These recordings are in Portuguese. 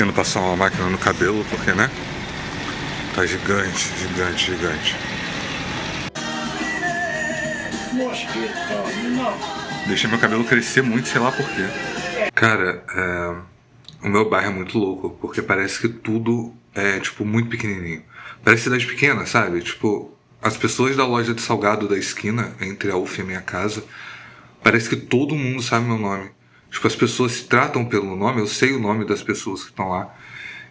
indo passar uma máquina no cabelo, porque, né? Tá gigante. Deixei meu cabelo crescer muito, sei lá por quê. Cara, o meu bairro é muito louco, porque parece que tudo é, tipo, muito pequenininho. Parece cidade pequena, sabe? Tipo, as pessoas da loja de salgado da esquina, entre a UF e a minha casa, parece que todo mundo sabe meu nome. Tipo, as pessoas se tratam pelo nome, eu sei o nome das pessoas que estão lá.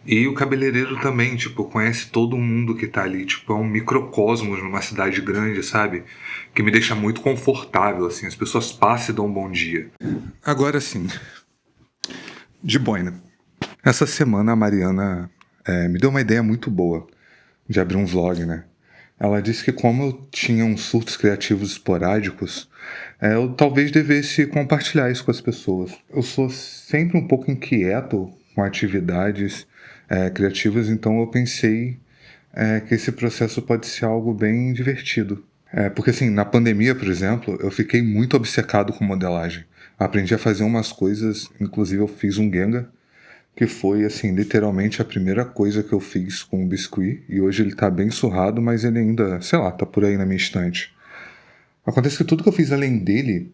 E o cabeleireiro também, tipo, conhece todo mundo que tá ali. Tipo, é um microcosmos numa cidade grande, sabe? Que me deixa muito confortável, assim. As pessoas passam e dão um bom dia. Agora sim, de boina. Essa semana a Mariana me deu uma ideia muito boa de abrir um vlog, né? Ela disse que como eu tinha uns surtos criativos esporádicos, eu talvez devesse compartilhar isso com as pessoas. Eu sou sempre um pouco inquieto com atividades criativas, então eu pensei que esse processo pode ser algo bem divertido. Porque assim, na pandemia, por exemplo, eu fiquei muito obcecado com modelagem. Aprendi a fazer umas coisas, inclusive eu fiz um Genga, que foi, assim, literalmente a primeira coisa que eu fiz com o biscuit, e hoje ele tá bem surrado, mas ele ainda, sei lá, tá por aí na minha estante. Acontece que tudo que eu fiz além dele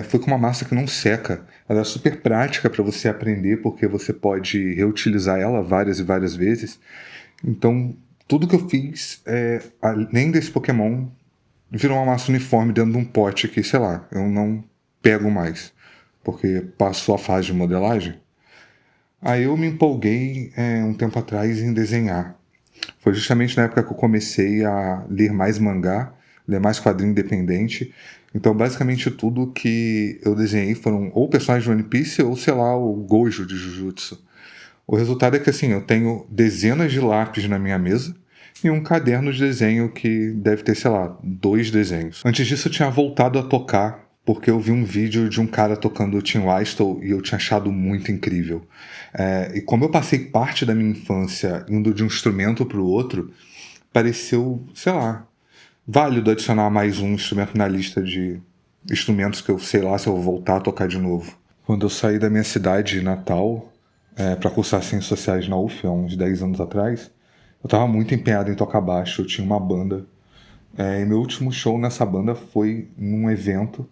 foi com uma massa que não seca. Ela é super prática para você aprender, porque você pode reutilizar ela várias e várias vezes. Então, tudo que eu fiz, além desse Pokémon, virou uma massa uniforme dentro de um pote que, sei lá, eu não pego mais, porque passou a fase de modelagem. Aí eu me empolguei um tempo atrás em desenhar. Foi justamente na época que eu comecei a ler mais mangá, ler mais quadrinho independente. Então, basicamente, tudo que eu desenhei foram ou personagens de One Piece ou, sei lá, o Gojo de Jujutsu. O resultado é que, assim, eu tenho dezenas de lápis na minha mesa e um caderno de desenho que deve ter, sei lá, 2 desenhos. Antes disso, eu tinha voltado a tocar porque eu vi um vídeo de um cara tocando Tim Whistle e eu tinha achado muito incrível. E como eu passei parte da minha infância indo de um instrumento para o outro, pareceu, sei lá, válido adicionar mais um instrumento na lista de instrumentos que eu sei lá se eu vou voltar a tocar de novo. Quando eu saí da minha cidade natal para cursar Ciências Sociais na UF, há uns 10 anos atrás, eu estava muito empenhado em tocar baixo, eu tinha uma banda. E meu último show nessa banda foi num evento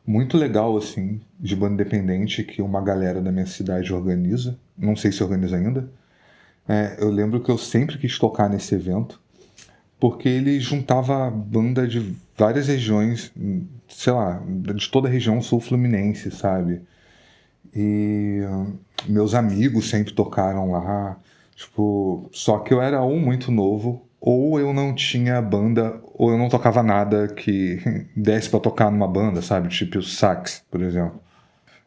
muito legal, assim, de banda independente que uma galera da minha cidade organiza. Não sei se organiza ainda. Eu lembro que eu sempre quis tocar nesse evento, porque ele juntava banda de várias regiões, sei lá, de toda a região sul-fluminense, sabe? E meus amigos sempre tocaram lá. Tipo, só que eu era ou muito novo, ou eu não tinha banda, ou eu não tocava nada que desse pra tocar numa banda, sabe? Tipo o sax, por exemplo.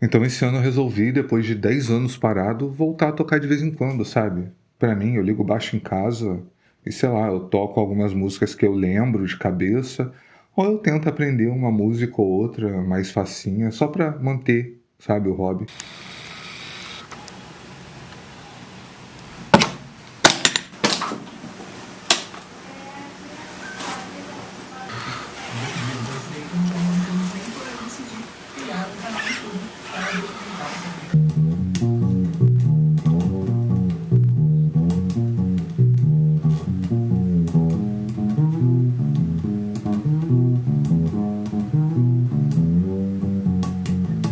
Então esse ano eu resolvi, depois de 10 anos parado, voltar a tocar de vez em quando, sabe? Pra mim, eu ligo baixo em casa e sei lá, eu toco algumas músicas que eu lembro de cabeça, ou eu tento aprender uma música ou outra mais facinha, só pra manter, sabe, o hobby.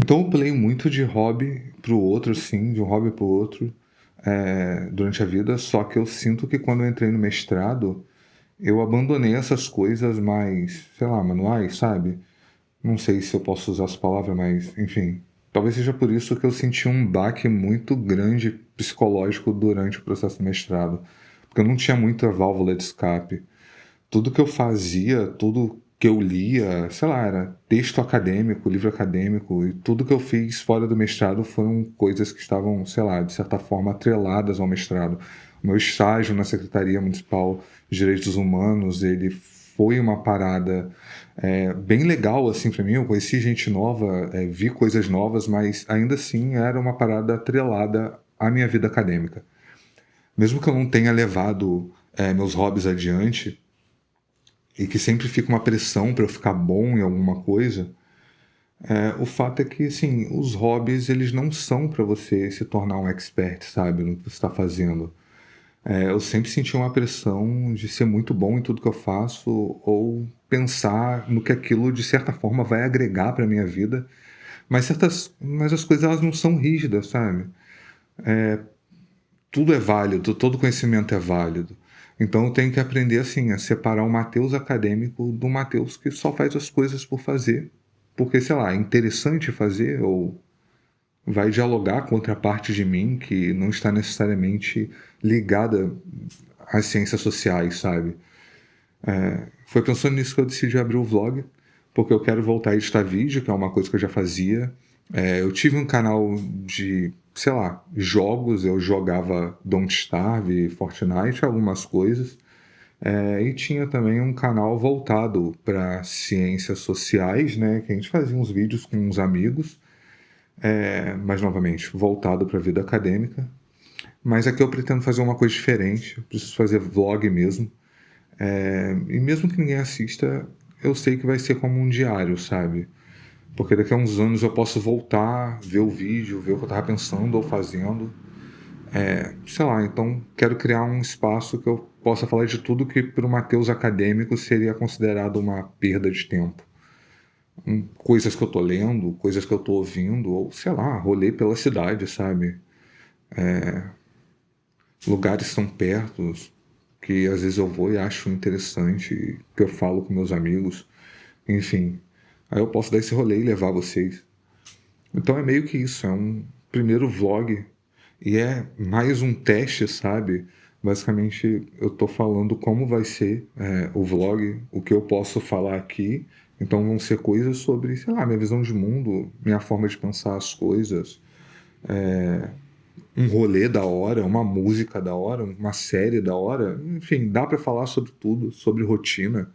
Então eu pulei muito de hobby pro outro, sim, de um hobby pro outro durante a vida, só que eu sinto que quando eu entrei no mestrado, eu abandonei essas coisas mais, sei lá, manuais, sabe? Não sei se eu posso usar essa palavra, mas enfim. Talvez seja por isso que eu senti um baque muito grande psicológico durante o processo do mestrado. Porque eu não tinha muita válvula de escape. Tudo que eu fazia, tudo que eu lia, sei lá, era texto acadêmico, livro acadêmico, e tudo que eu fiz fora do mestrado foram coisas que estavam, sei lá, de certa forma atreladas ao mestrado. O meu estágio na Secretaria Municipal de Direitos Humanos, ele foi uma parada bem legal, assim, para mim. Eu conheci gente nova, vi coisas novas, mas ainda assim era uma parada atrelada à minha vida acadêmica. Mesmo que eu não tenha levado meus hobbies adiante, e que sempre fica uma pressão para eu ficar bom em alguma coisa, O fato é que, assim, os hobbies, eles não são para você se tornar um expert, sabe, no que você está fazendo. Eu sempre senti uma pressão de ser muito bom em tudo que eu faço ou pensar no que aquilo, de certa forma, vai agregar para minha vida. Mas as coisas, elas não são rígidas, sabe? Tudo é válido, todo conhecimento é válido. Então eu tenho que aprender, assim, a separar o Mateus acadêmico do Mateus que só faz as coisas por fazer. Porque, sei lá, é interessante fazer ou vai dialogar com outra parte de mim que não está necessariamente ligada às ciências sociais, sabe? Foi pensando nisso que eu decidi abrir o vlog, porque eu quero voltar a editar vídeo, que é uma coisa que eu já fazia. Eu tive um canal de, sei lá, jogos, eu jogava Don't Starve, Fortnite, algumas coisas. E tinha também um canal voltado para ciências sociais, né? Que a gente fazia uns vídeos com uns amigos, mas novamente, voltado para a vida acadêmica. Mas aqui eu pretendo fazer uma coisa diferente, eu preciso fazer vlog mesmo. E mesmo que ninguém assista, eu sei que vai ser como um diário, sabe? Porque daqui a uns anos eu posso voltar, ver o vídeo, ver o que eu estava pensando ou fazendo. Sei lá, então quero criar um espaço que eu possa falar de tudo que para o Mateus acadêmico seria considerado uma perda de tempo. Coisas que eu tô lendo, coisas que eu tô ouvindo, ou sei lá, rolê pela cidade, sabe? Lugares que são perto, que às vezes eu vou e acho interessante, que eu falo com meus amigos, enfim. Aí eu posso dar esse rolê e levar vocês. Então é meio que isso, é um primeiro vlog e é mais um teste, sabe? Basicamente eu tô falando como vai ser o vlog, o que eu posso falar aqui. Então vão ser coisas sobre, sei lá, minha visão de mundo, minha forma de pensar as coisas, um rolê da hora, uma música da hora, uma série da hora. Enfim, dá pra falar sobre tudo, sobre rotina.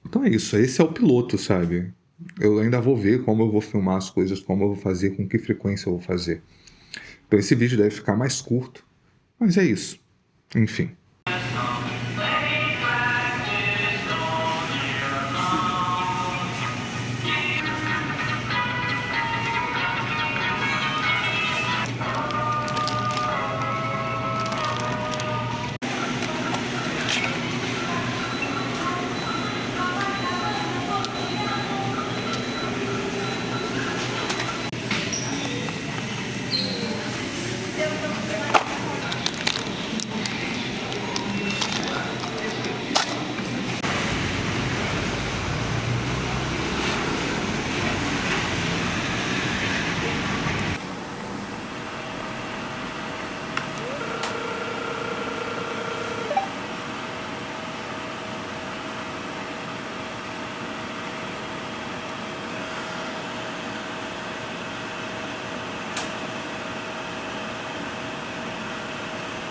Então é isso, esse é o piloto, sabe? Eu ainda vou ver como eu vou filmar as coisas, como eu vou fazer, com que frequência eu vou fazer. Então esse vídeo deve ficar mais curto, mas é isso. Enfim.